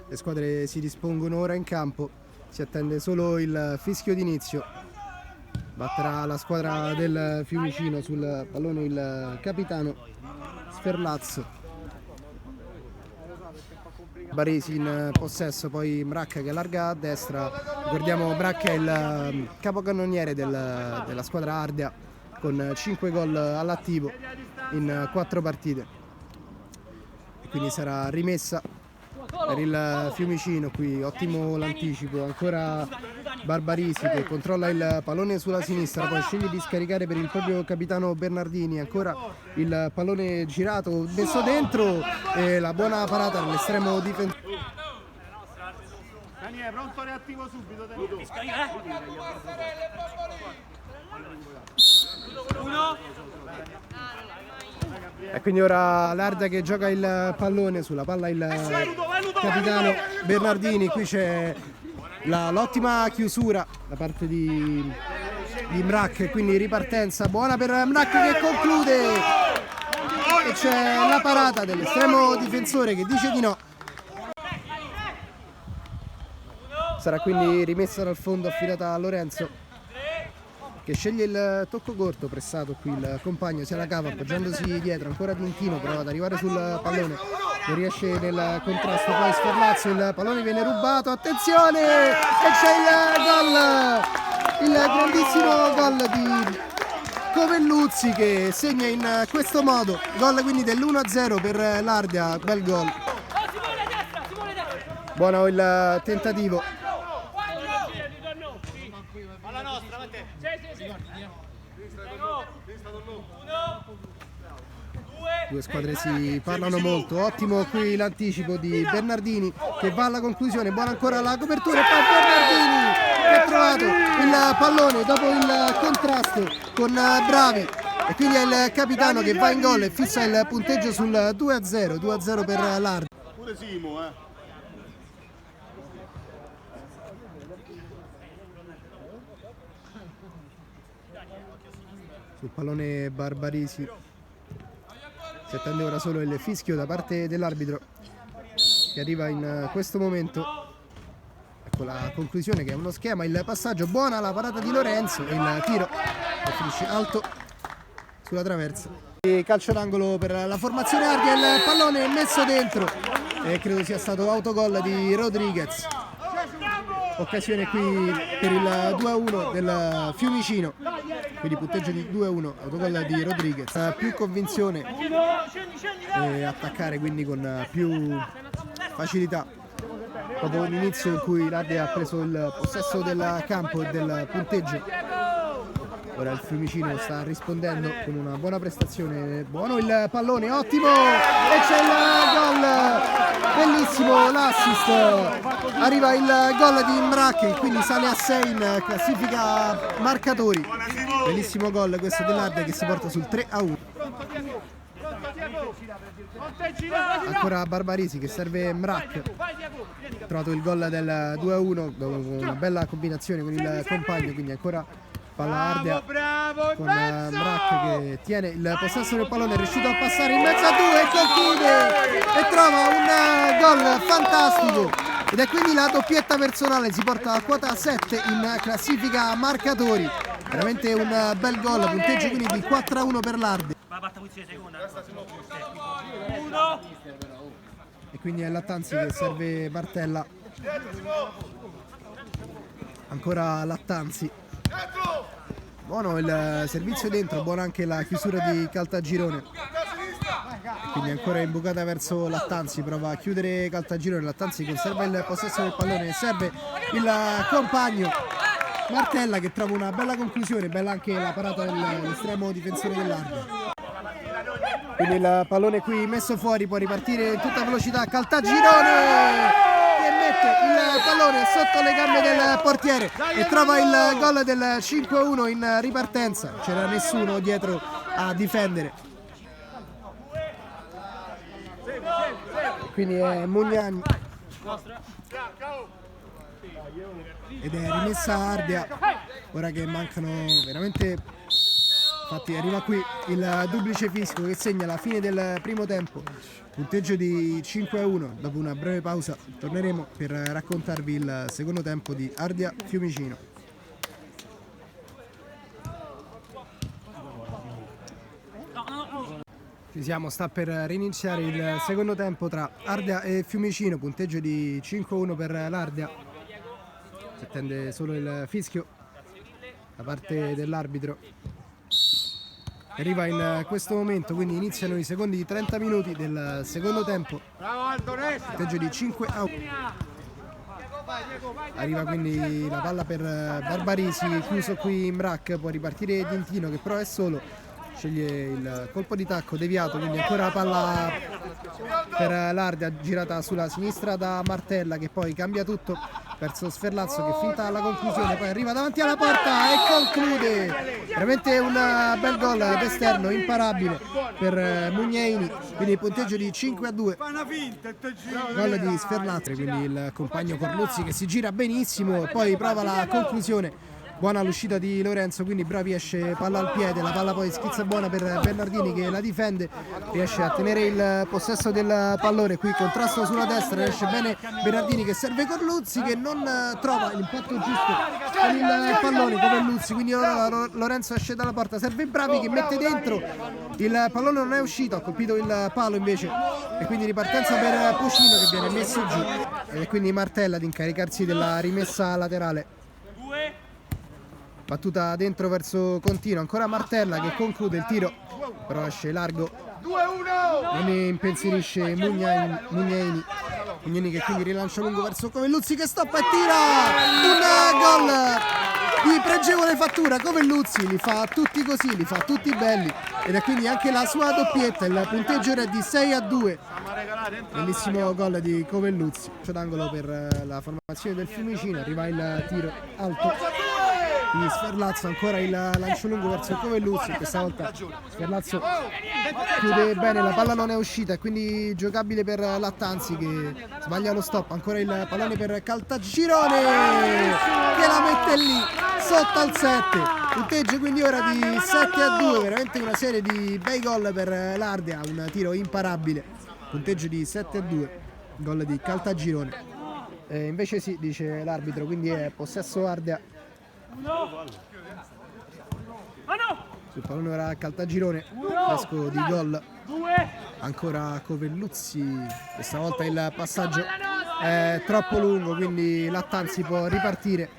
Le squadre si dispongono ora in campo, si attende solo il fischio d'inizio. Batterà la squadra del Fiumicino sul pallone il capitano Sferlazzo. Baresi in possesso, poi Mracca che allarga a destra. Ricordiamo Mracca è il capocannoniere della squadra Ardea con 5 gol all'attivo in 4 partite. E quindi sarà rimessa per il Fiumicino. Qui ottimo l'anticipo, ancora Barbarisi che controlla il pallone sulla sinistra, poi sceglie di scaricare per il proprio capitano Bernardini, ancora il pallone girato, messo dentro e la buona parata dell'estremo difensore. Daniele, pronto reattivo subito, tenuto. E quindi ora l'Ardea che gioca il pallone, sulla palla il capitano Bernardini. Qui c'è l'ottima chiusura da parte di Mrac, quindi ripartenza buona per Mrac che conclude, e c'è la parata dell'estremo difensore che dice di no. Sarà quindi rimessa dal fondo, affidata a Lorenzo che sceglie il tocco corto, pressato qui il compagno, se la cava appoggiandosi dietro, ancora Tintino prova ad arrivare sul pallone, non riesce nel contrasto, poi Sferlazzo, il pallone viene rubato, attenzione, e c'è il gol, il grandissimo gol di Covelluzzi che segna in questo modo, gol quindi dell'1-0 per l'Ardea, bel gol, buono il tentativo. Due squadre si parlano molto, ottimo qui l'anticipo di Bernardini che va alla conclusione, buona ancora la copertura e poi Bernardini che ha trovato il pallone dopo il contrasto con Bravi, e quindi è il capitano che va in gol e fissa il punteggio sul 2-0, 2-0 per l'Ardea. Pure Simo, Sul pallone Barbarisi. Si attende ora solo il fischio da parte dell'arbitro che arriva in questo momento. Ecco la conclusione che è uno schema, il passaggio, buona la parata di Lorenzo e il tiro che finisce alto sulla traversa. E calcio d'angolo per la formazione Ardea, il pallone è messo dentro e credo sia stato autogol di Rodriguez. Occasione qui per il 2-1 del Fiumicino, quindi punteggio di 2-1, autogol di Rodriguez, più convinzione e attaccare quindi con più facilità dopo un inizio in cui l'Ardea ha preso il possesso del campo e del punteggio. Ora il Fiumicino sta rispondendo con una buona prestazione, buono il pallone, ottimo, e c'è il gol, bellissimo l'assist, arriva il gol di Mrac, quindi sale a 6 in classifica marcatori, bellissimo gol questo dell'Ardea che si porta sul 3-1. Ancora Barbarisi che serve Mrac, ha trovato il gol del 2-1 dopo una bella combinazione con il compagno, quindi ancora palla Ardea con Mrac che tiene il possesso del pallone, è riuscito a passare in mezzo a due e conclude e trova un gol fantastico, ed è quindi la doppietta personale, si porta a quota 7 in classifica marcatori, veramente un bel gol, punteggio quindi di 4-1 per l'Ardea. E quindi è Lattanzi che serve Bartella, ancora Lattanzi, buono il servizio dentro, buona anche la chiusura di Caltagirone, quindi ancora imbucata verso Lattanzi, prova a chiudere Caltagirone, Lattanzi conserva il possesso del pallone, serve il compagno Martella che trova una bella conclusione, bella anche la parata dell'estremo difensore dell'Ardea. Quindi il pallone qui messo fuori, può ripartire in tutta velocità Caltagirone che mette il pallone sotto le gambe del portiere e trova il gol del 5-1 in ripartenza, non c'era nessuno dietro a difendere, quindi è Mugnagni ed è rimessa Ardea, ora che mancano veramente Infatti arriva qui il duplice fischio che segna la fine del primo tempo, punteggio di 5-1. Dopo una breve pausa torneremo per raccontarvi il secondo tempo di Ardia Fiumicino. Ci siamo, sta per riniziare il secondo tempo tra Ardia e Fiumicino, punteggio di 5-1 per l'Ardia. Si attende solo il fischio da parte dell'arbitro. Arriva in questo momento, quindi iniziano i secondi 30 minuti del secondo tempo, punteggio di 5-1. Arriva quindi la palla per Barbarisi, chiuso qui in Mrac, può ripartire Dintino che però è solo, sceglie il colpo di tacco deviato, quindi ancora la palla per l'Ardia girata sulla sinistra da Martella che poi cambia tutto verso Sferlazzo che finta la conclusione, poi arriva davanti alla porta e conclude. Veramente un bel gol d'esterno imparabile per Mugneini, quindi punteggio di 5-2. Gol di Sferlazzo, quindi il compagno Corluzzi che si gira benissimo, poi prova la conclusione. Buona l'uscita di Lorenzo, quindi bravi, esce palla al piede, la palla poi schizza buona per Bernardini che la difende, riesce a tenere il possesso del pallone, qui contrasto sulla destra, riesce bene Bernardini che serve Corluzzi che non trova l'impatto giusto con il pallone come Luzzi, quindi ora Lorenzo esce dalla porta, serve Bravi che mette dentro, il pallone non è uscito, ha colpito il palo invece e quindi ripartenza per Pucino che viene messo giù e quindi Martella ad incaricarsi della rimessa laterale. Battuta dentro verso Contino, ancora Martella che conclude il tiro, però esce largo, non impensierisce Mugneini che quindi rilancia lungo verso Covelluzzi che stoppa e tira un gol di pregevole fattura. Covelluzzi li fa tutti così, li fa tutti belli ed è quindi anche la sua doppietta, il punteggio era di 6-2. Bellissimo gol di Covelluzzi, calcio d'angolo per la formazione del Fiumicino, arriva il tiro alto di Sferlazzo, ancora il lancio lungo verso Covelluzzi, questa volta Sferlazzo chiude bene, la palla non è uscita e quindi giocabile per Lattanzi che sbaglia lo stop, ancora il pallone per Caltagirone che la mette lì sotto al 7, punteggio quindi ora di 7-2, veramente una serie di bei gol per l'Ardia, un tiro imparabile, punteggio di 7-2, gol di Caltagirone. Invece sì, dice l'arbitro, quindi è possesso Ardia. Sul pallone ora Caltagirone, fresco di gol, ancora Covelluzzi, questa volta il passaggio è troppo lungo quindi Lattanzi può ripartire,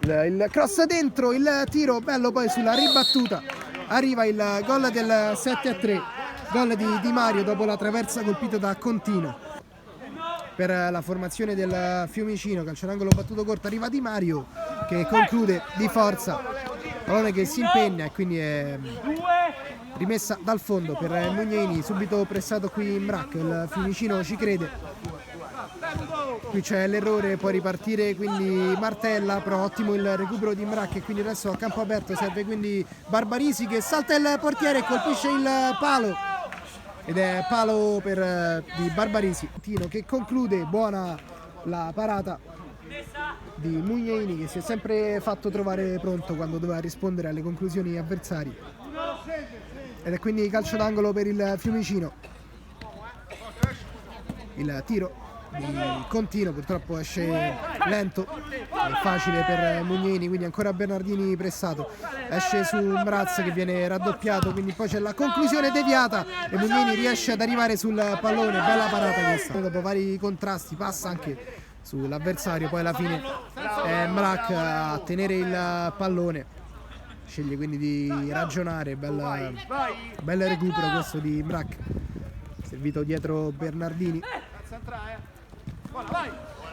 il cross dentro, il tiro bello poi sulla ribattuta, arriva il gol del 7-3, gol di Di Mario dopo la traversa colpita da Contino. Per la formazione del Fiumicino, calcio d'angolo battuto corto, arriva Di Mario che conclude di forza, pallone che si impegna e quindi è rimessa dal fondo per Mugneini, subito pressato qui in Mrac, il Fiumicino ci crede, qui c'è l'errore, può ripartire quindi Martella, però ottimo il recupero di Mrac e quindi adesso a campo aperto serve quindi Barbarisi che salta il portiere e colpisce il palo. Ed è palo di Barbarisi, Tino che conclude, buona la parata di Mugneini che si è sempre fatto trovare pronto quando doveva rispondere alle conclusioni avversarie. Ed è quindi calcio d'angolo per il Fiumicino. Il tiro di Contino purtroppo esce lento, è facile per Mugneini, quindi ancora Bernardini pressato, esce su Mraz che viene raddoppiato, quindi poi c'è la conclusione deviata e Mugneini riesce ad arrivare sul pallone, bella parata questa, dopo vari contrasti passa anche sull'avversario, poi alla fine è Mrak a tenere il pallone, sceglie quindi di ragionare, bel recupero questo di Mrak, servito dietro Bernardini.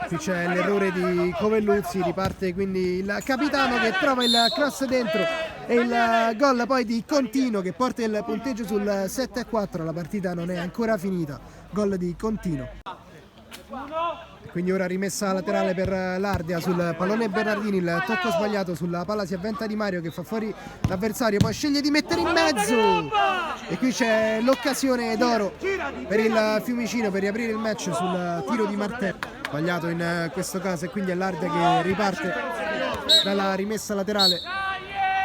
Qui c'è l'errore di Covelluzzi, riparte quindi il capitano che trova il cross dentro e il gol poi di Contino che porta il punteggio sul 7-4, la partita non è ancora finita, gol di Contino. Quindi ora rimessa laterale per l'Ardia sul pallone Bernardini, il tocco sbagliato, sulla palla si avventa Di Mario che fa fuori l'avversario, poi sceglie di mettere in mezzo e qui c'è l'occasione d'oro per il Fiumicino per riaprire il match sul tiro di Martella, sbagliato in questo caso e quindi è l'Ardia che riparte dalla rimessa laterale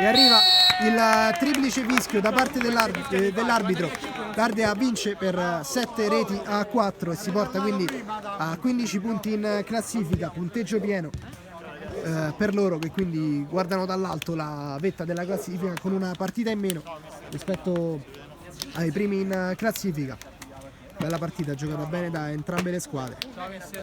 e arriva il triplice fischio da parte dell'arbitro. L'Ardea vince per 7 reti a 4 e si porta quindi a 15 punti in classifica, punteggio pieno per loro, che quindi guardano dall'alto la vetta della classifica con una partita in meno rispetto ai primi in classifica. Bella partita giocata bene da entrambe le squadre.